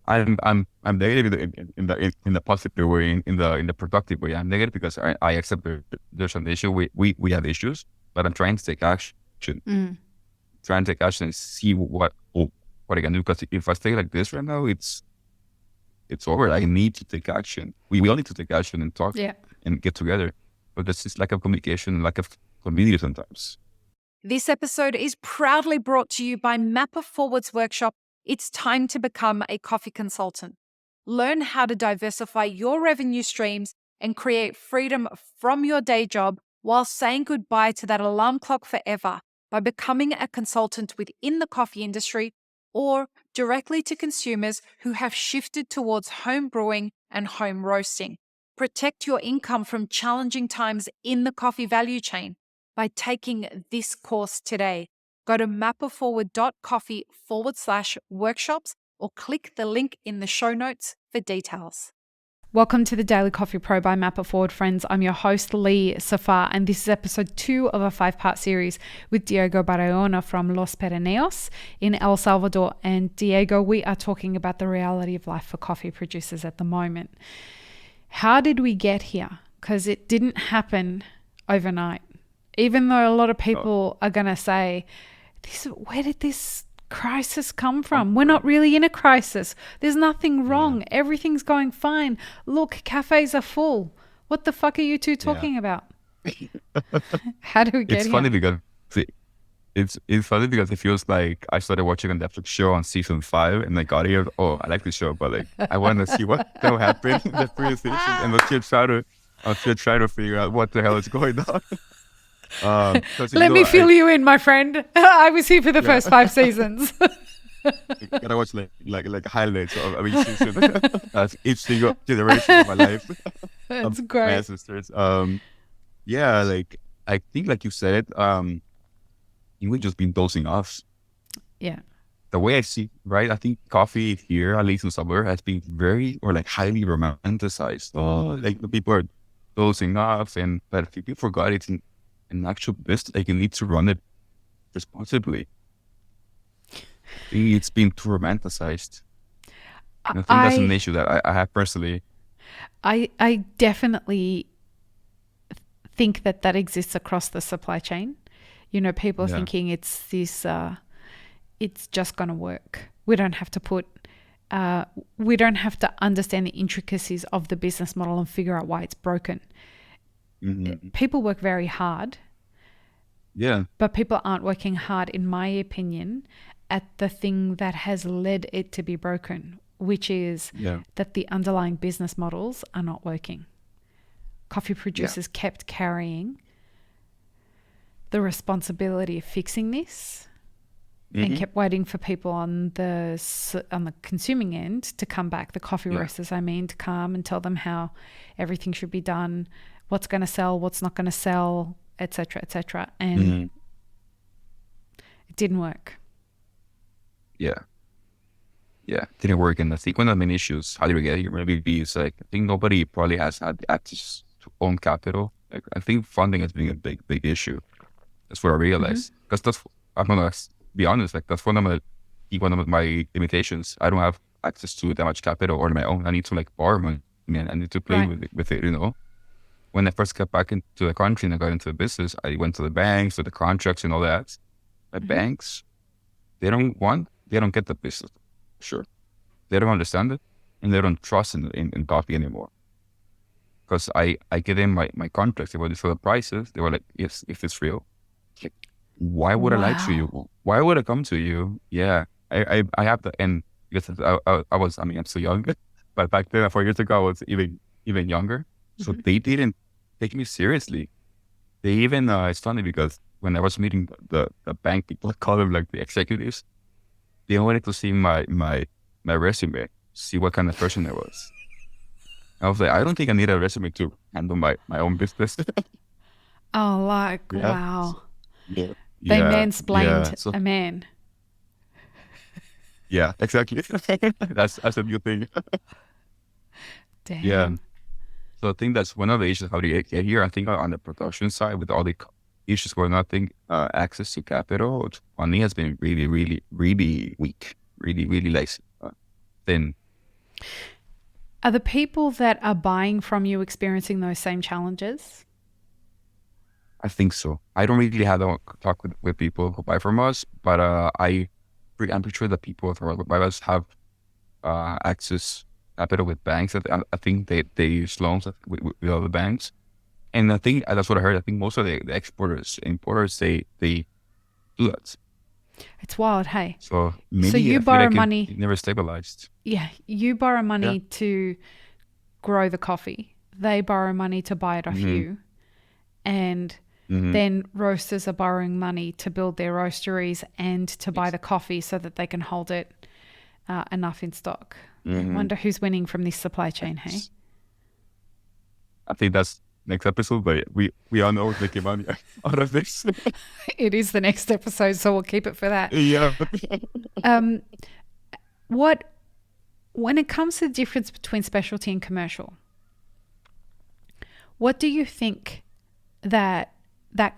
I'm negative in the positive way, in the productive way. I'm negative because I accept there's an issue. We have issues, but I'm trying to take action. Mm. Trying to take action and see what I can do. Because if I stay like this right now, it's over. I need to take action. We all need to take action and talk Yeah. and get together. But there's just lack of communication, lack of community sometimes. This episode is proudly brought to you by Mapper Forward's workshop. It's time to become a coffee consultant. Learn how to diversify your revenue streams and create freedom from your day job while saying goodbye to that alarm clock forever by becoming a consultant within the coffee industry or directly to consumers who have shifted towards home brewing and home roasting. Protect your income from challenging times in the coffee value chain by taking this course today. Go to mapperforward.coffee/workshops or click the link in the show notes for details. Welcome to the Daily Coffee Pro by Mapper Forward, friends. I'm your host, Lee Safar, and this is episode 2 of a 5-part series with Diego Baraona from Los Pirineos in El Salvador. And Diego, we are talking about the reality of life for coffee producers at the moment. How did we get here? Because it didn't happen overnight. Even though a lot of people are going to say, where did this crisis come from? We're not really in a crisis. There's nothing wrong. Everything's going fine. Look, cafes are full. What the fuck are you two talking about? How do we get It's here? funny because it's funny because it feels like I started watching a Netflix show on season 5 and I got here. Oh, I like the show, but like I want to see what will happen in the previous season, and I'll still try to figure out what the hell is going on. Let me fill you in, my friend. I was here for the first 5 seasons. I gotta watch like highlights of each season. That's each single generation of my life. That's My great. ancestors. Yeah, like I think, like you said, we've just been dosing off. Yeah. The way I see, right? I think coffee here, at least in summer, has been very or like highly romanticized. Oh, like the people are dosing off, but people forgot it's an actual business. Like you need to run it responsibly. I think it's been too romanticized. And I think that's an issue that I have personally. I definitely think that exists across the supply chain. You know, people are thinking it's this, it's just going to work. We don't have to understand the intricacies of the business model and figure out why it's broken. Mm-hmm. People work very hard. Yeah. But people aren't working hard, in my opinion, at the thing that has led it to be broken, which is that the underlying business models are not working. Coffee producers kept carrying the responsibility of fixing this and kept waiting for people on the consuming end to come back, the coffee roasters, to come and tell them how everything should be done, what's going to sell, what's not going to sell, etc., etc. And it didn't work. Yeah, it didn't work. And I think one of the main issues, how do we get here? Maybe is like, I think nobody probably has had access to own capital. Like, I think funding has been a big issue. That's what I realized. Because I'm gonna be honest, like that's one of my limitations. I don't have access to that much capital on my own. I need to like borrow money. I need to play with it, you know. When I first got back into the country and I got into the business, I went to the banks, to the contracts and all that. The banks, they don't get the business. Sure. They don't understand it and they don't trust in coffee anymore. Because I get in my contracts, they were for the prices, they were like, yes, if it's real. Like, why would I lie to you? Why would I come to you? Yeah. I have the, and because I'm still young, but back then, 4 years ago, I was even younger. So they didn't take me seriously. They even, it's funny because when I was meeting the bank people, I call them like the executives, they wanted to see my resume, see what kind of person I was. I was like, I don't think I need a resume to handle my own business. Wow. Yeah. They mansplained So, a man. yeah, exactly. That's a new thing. Damn. Yeah. So I think that's one of the issues. How do you get here? I think on the production side, with all the issues going on, I think access to capital, money has been really, really, really weak. Really, really like thin. Are the people that are buying from you experiencing those same challenges? I think so. I don't really have a talk with people who buy from us, but I'm pretty sure that people who buy us have access capital with banks. I think they use loans with other banks. And I think that's what I heard. I think most of the exporters, importers, they do that. It's wild, hey? So So maybe you I feel borrow like money. it never stabilized. Yeah, you borrow Yeah. money to grow the coffee. They borrow money to buy it off Mm-hmm. you. And Mm-hmm. then roasters are borrowing money to build their roasteries and to buy Yes. the coffee so that they can hold it enough in stock. I Mm-hmm. wonder who's winning from this supply chain, hey? Yes. I think that's next episode, but we all know we're making money out of this. It is the next episode, so we'll keep it for that. Yeah. Um, what when it comes to the difference between specialty and commercial, what do you think that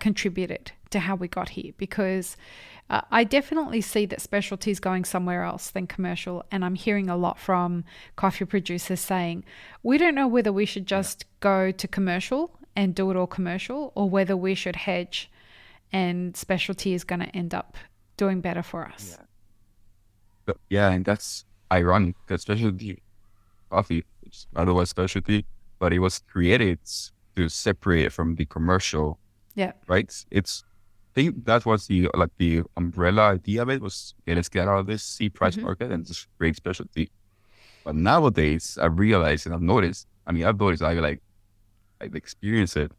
contributed to how we got here? Because I definitely see that specialty is going somewhere else than commercial, and I'm hearing a lot from coffee producers saying we don't know whether we should Yeah. just go to commercial and do it all commercial, or whether we should hedge, and specialty is going to end up doing better for us. Yeah. But yeah, and that's ironic because specialty coffee, which is otherwise specialty, but it was created to separate it from the commercial, Yeah. right? I think that was the umbrella idea of it was, okay, let's get out of this C price Mm-hmm. market and just create specialty. But nowadays, I've realized and I've noticed. I mean, I've noticed. I've experienced it.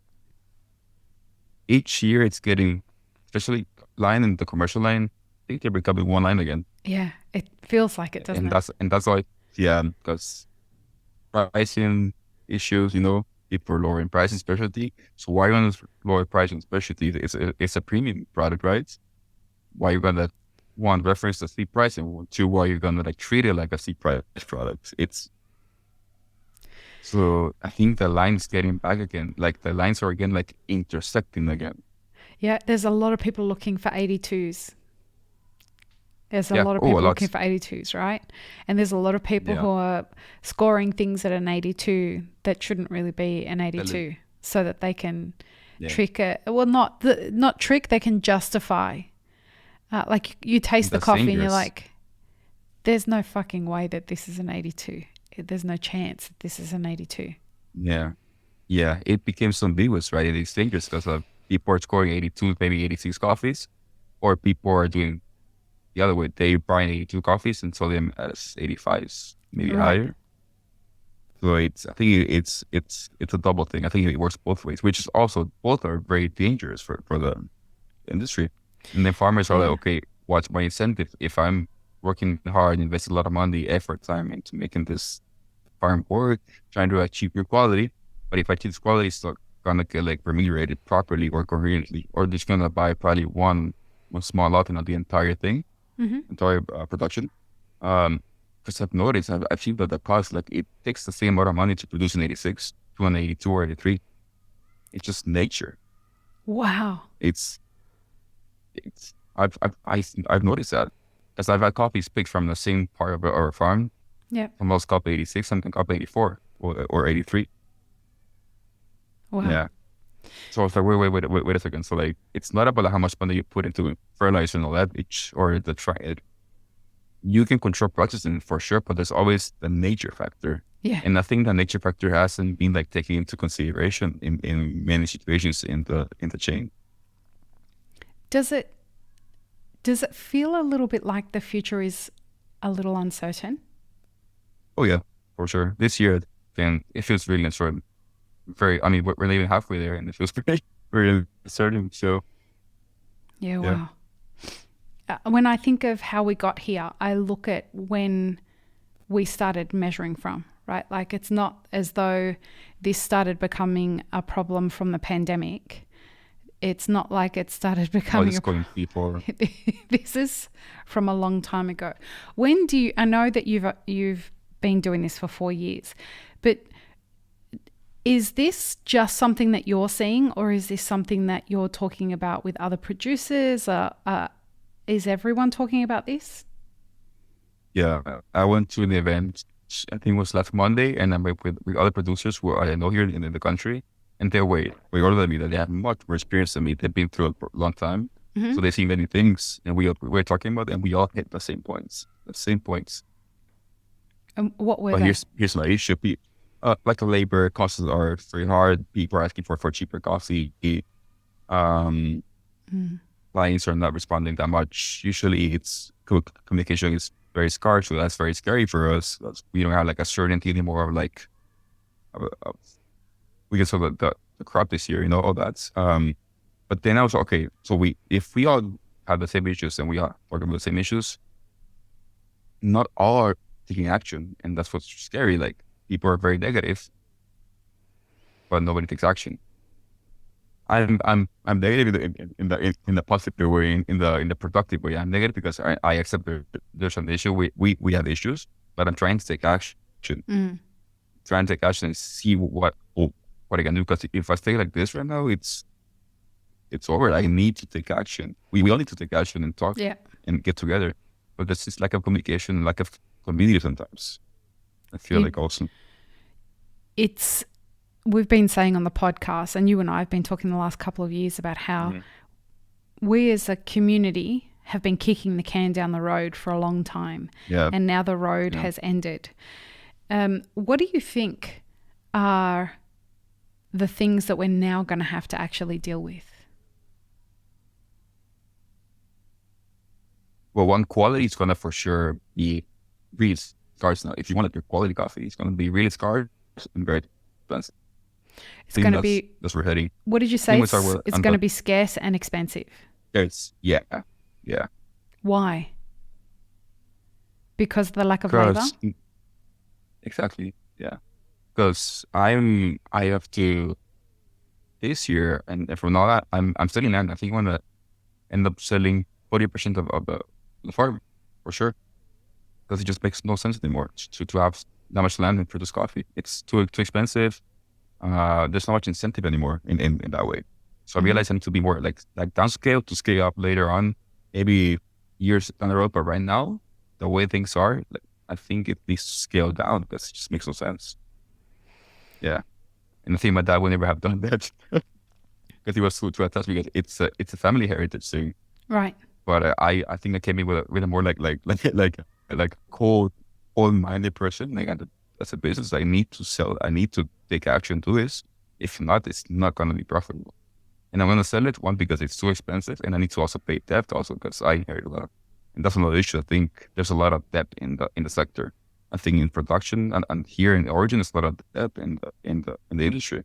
Each year, it's getting, especially line in the commercial line. I think they're becoming one line again, Yeah. It feels like it, doesn't and it? that's like, yeah, because pricing issues, people are lowering price in specialty. So why are you going to lower price in specialty? It's a premium product, right? Why are you going to, one, reference the C price, and two, why are you going to like treat it like a C price product? So I think the line's getting back again. Like the lines are again like intersecting again. Yeah. There's a lot of people looking for 82s. There's a Yeah. lot of Oh, a people looking lot. for 82s, right? And there's a lot of people Yeah. who are scoring things at an 82 that shouldn't really be an Totally. 82, so that they can Yeah. trick it. Well, not trick, they can justify. Like you taste the That's coffee and you're dangerous. like, there's no fucking way that this is an 82. There's no chance that this is an 82. Yeah. Yeah. It became so ambiguous, right? It's dangerous because people are scoring 82, maybe 86 coffees, or people are doing the other way. They buy 82 coffees and sell them as 85s, maybe Right. higher. So I think it's a double thing. I think it works both ways, which is also both are very dangerous for the industry. And then farmers are like, Yeah. okay, what's my incentive? If I'm working hard, investing a lot of money, effort, time into making this farm work, trying to achieve your quality, but if I achieve this quality, it's not gonna get like remunerated properly or coherently, or just gonna buy probably one small lot and not the entire thing, Mm-hmm. entire production. Because I've noticed, I've seen that the cost, like it takes the same amount of money to produce an 86 to an 82 or 83. It's just nature. Wow. It's I've noticed that because I've had coffees picked from the same part of our farm. Yeah. Some else copy 86, some can copy 84 or 83. Wow. Yeah. So it's like, wait a second. So like, it's not about how much money you put into fertilizer and all that, or the try it. You can control processing for sure, but there's always the nature factor. Yeah. And I think the nature factor hasn't been like taken into consideration in many situations in the chain. Does it feel a little bit like the future is a little uncertain? Oh yeah, for sure. This year, then it feels really uncertain. I mean, we're not even halfway there, and it feels very uncertain. So Yeah, yeah, wow. When I think of how we got here, I look at when we started measuring from, right? Like it's not as though this started becoming a problem from the pandemic. It's not like it started all becoming this a going before. This is from a long time ago. When do you? I know that you've been doing this for 4 years, but is this just something that you're seeing, or is this something that you're talking about with other producers? Is everyone talking about this? Yeah, I went to an event I think it was last Monday, and I'm with other producers who I know here in the country, and they're way older than me. That they have much more experience than me. They've been through a long time, Hmm. so they see many things, and we're talking about, and we all hit the same points. The same points. And what were But they? here's my issue. Like the labor costs are very hard. People are asking for cheaper coffee. Um, Mm. Clients are not responding that much. Usually, communication is very scarce, so that's very scary for us. We don't have like a certainty anymore of like uh, we can sort of the crop this year, all that. But then I was okay. So if we all have the same issues and we are working with the same issues, not all are taking action, and that's what's scary. Like people are very negative, but nobody takes action. I'm negative in the positive way, in the productive way. I'm negative because I accept there's an issue. We have issues, but I'm trying to take action, Mm. trying to take action and see what I can do. Because if I stay like this right now, it's over. I need to take action. We all need to take action and talk Yeah. and get together. But there's just lack of communication, lack of community sometimes. I feel It, like also. it's we've been saying on the podcast, and you and I have been talking the last couple of years about how Mhm. we as a community have been kicking the can down the road for a long time, Yeah, and now the road yeah. has ended. What do you think are the things that we're now going to have to actually deal with? Well, one quality is gonna for sure be really scarce now. If you want a good quality coffee, it's gonna be really scarce and very expensive. I It's think going to be, that's where we're heading. what did you I say? think we start with It's on going the to be scarce and expensive. there's yeah, yeah. Why? Because of the lack of labor? Because exactly, yeah. Because I have to this year and from now on, I'm selling land. I think I'm gonna end up selling 40% of the farm for sure. Because it just makes no sense anymore to have that much land and produce coffee. It's too expensive. There's not much incentive anymore in that way. So I Hmm. realized I need to be more like downscale to scale up later on, maybe years down the road. But right now, the way things are, like, I think it needs to scale down because it just makes no sense. Yeah, and I think my dad would never have done that because he was too attached because it's a family heritage thing. Right. But I think I came in with a more like cold minded person. Like as a business, I need to sell. I need to take action to this. If not, it's not gonna be profitable. And I'm gonna sell it one because it's too expensive, and I need to also pay debt also because I inherit a lot. And that's another issue. I think there's a lot of debt in the sector. I think in production and here in Origin, there's a lot of debt in the industry.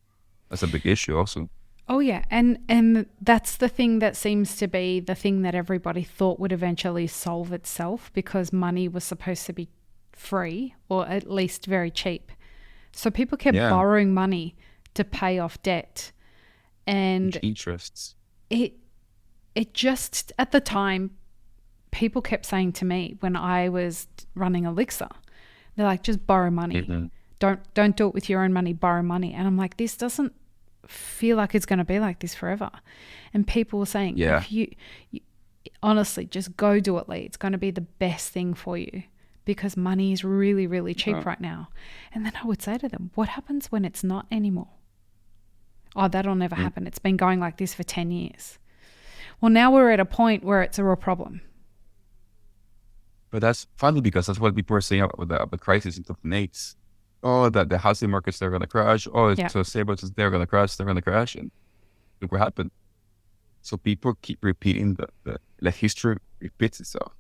That's a big issue also. Oh yeah, and that's the thing that seems to be the thing that everybody thought would eventually solve itself because money was supposed to be free or at least very cheap. So people kept Yeah, borrowing money to pay off debt, huge and interests. it it just at the time people kept saying to me when I was running Elixir, they're like, just borrow money. Hmm. Don't do it with your own money, borrow money. And I'm like, this doesn't feel like it's going to be like this forever. And people were saying, Yeah. if you honestly just go do it, Lee. It's going to be the best thing for you because money is really, really cheap right now. And then I would say to them, what happens when it's not anymore? Oh, that'll never Mm. happen. It's been going like this for 10 years. Well, now we're at a point where it's a real problem. But that's funny because that's what people are saying about the crisis in 2008. Oh, that the housing markets they're gonna crash. Oh, Yeah. so savings they're gonna crash. They're gonna crash, and look what happened. So people keep repeating the history repeats itself.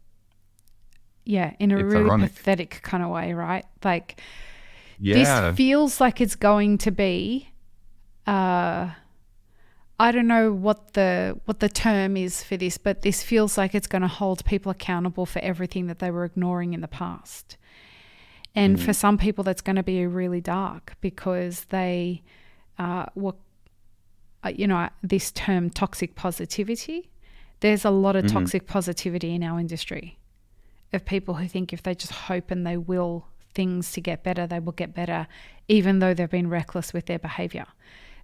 Yeah, in a It's really ironic. pathetic kind of way, right? Like this Yeah. feels like it's going to be I don't know what the term is for this, but this feels like it's going to hold people accountable for everything that they were ignoring in the past. And for Mm-hmm. some people, that's going to be really dark because they were, this term toxic positivity. There's a lot of Mm-hmm. toxic positivity in our industry of people who think if they just hope and they will things to get better, they will get better, even though they've been reckless with their behavior.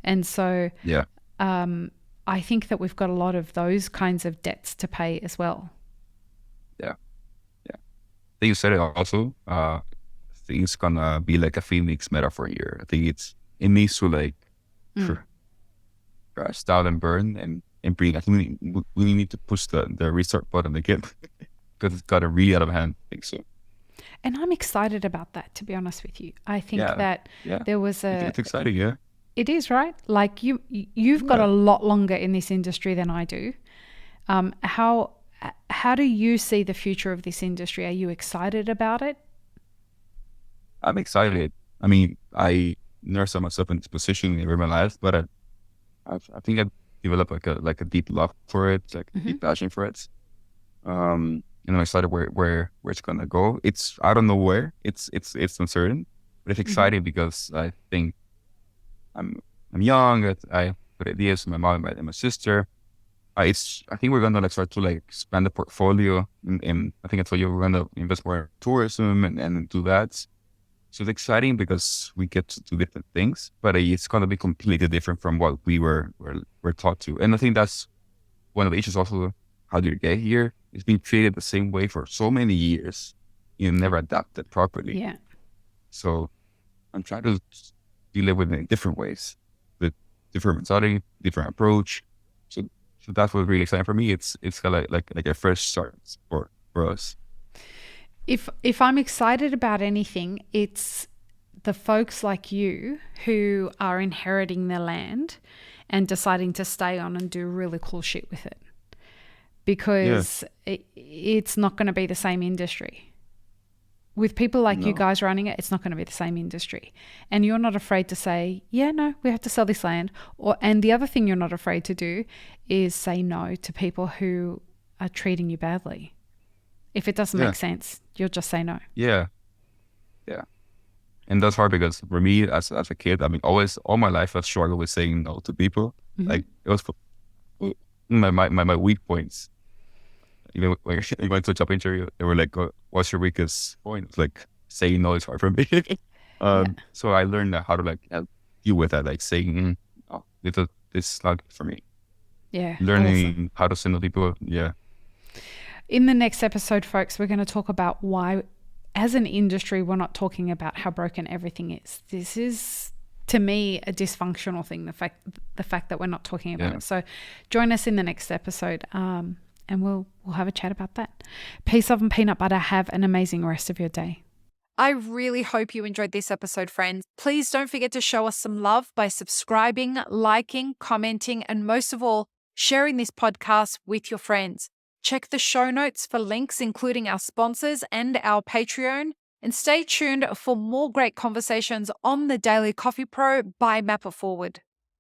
And so Yeah. I think that we've got a lot of those kinds of debts to pay as well. Yeah. Yeah. I think you said it also. I think it's gonna be like a phoenix metaphor here. I think it needs to like Mm. start and burn and bring. I think we need to push the restart button again because it's got a really out of hand. I think so. And I'm excited about that, to be honest with you. I think Yeah, that yeah. there was It's exciting. Yeah, it is, right? Like you've got yeah. a lot longer in this industry than I do. How do you see the future of this industry? Are you excited about it? I'm excited. I mean, I never saw myself in this position in my life, but I think I developed like a deep love for it, like a Hmm. deep passion for it. And I'm excited where it's gonna go. I don't know where. It's uncertain, but it's Hmm. exciting because I think I'm I'm young. I have good ideas. My mom and my sister. I think we're gonna like start to like expand the portfolio, and I think I told you we're gonna invest more in tourism and do that. So it's exciting because we get to do different things, but it's gonna be completely different from what were taught to. And I think that's one of the issues also. How do you get here? It's been treated the same way for so many years. You never adapted properly. Yeah. So I'm trying to deal with it in different ways, with different mentality, different approach. So so that's what's really exciting for me. It's kind of like a fresh start for us. If I'm excited about anything, it's the folks like you who are inheriting the land and deciding to stay on and do really cool shit with it. Yeah. Because it's not going to be the same industry. With people like you No. guys running it, it's not going to be the same industry. And you're not afraid to say, yeah, no, we have to sell this land. And the other thing you're not afraid to do is say no to people who are treating you badly. If it doesn't Yeah. make sense, you'll just say no. Yeah. Yeah. And that's hard because for me as a kid, I mean, always all my life I've struggled with saying no to people. Hmm. Like it was my weak points. Even when I went to a job interview, they were like, "What's your weakest point?" It's like saying no is hard for me. Yeah. So I learned how to like help deal with that, like saying, "Oh, this is not good for me." Yeah. Awesome. Learning how to say no to people. Yeah, In the next episode, folks, we're going to talk about why, as an industry, we're not talking about how broken everything is. This is, to me, a dysfunctional thing. The fact that we're not talking about yeah. it. So, join us in the next episode, and we'll have a chat about that. Peace, love, and peanut butter. Have an amazing rest of your day. I really hope you enjoyed this episode, friends. Please don't forget to show us some love by subscribing, liking, commenting, and most of all, sharing this podcast with your friends. Check the show notes for links, including our sponsors and our Patreon. And stay tuned for more great conversations on the Daily Coffee Pro by Map It Forward.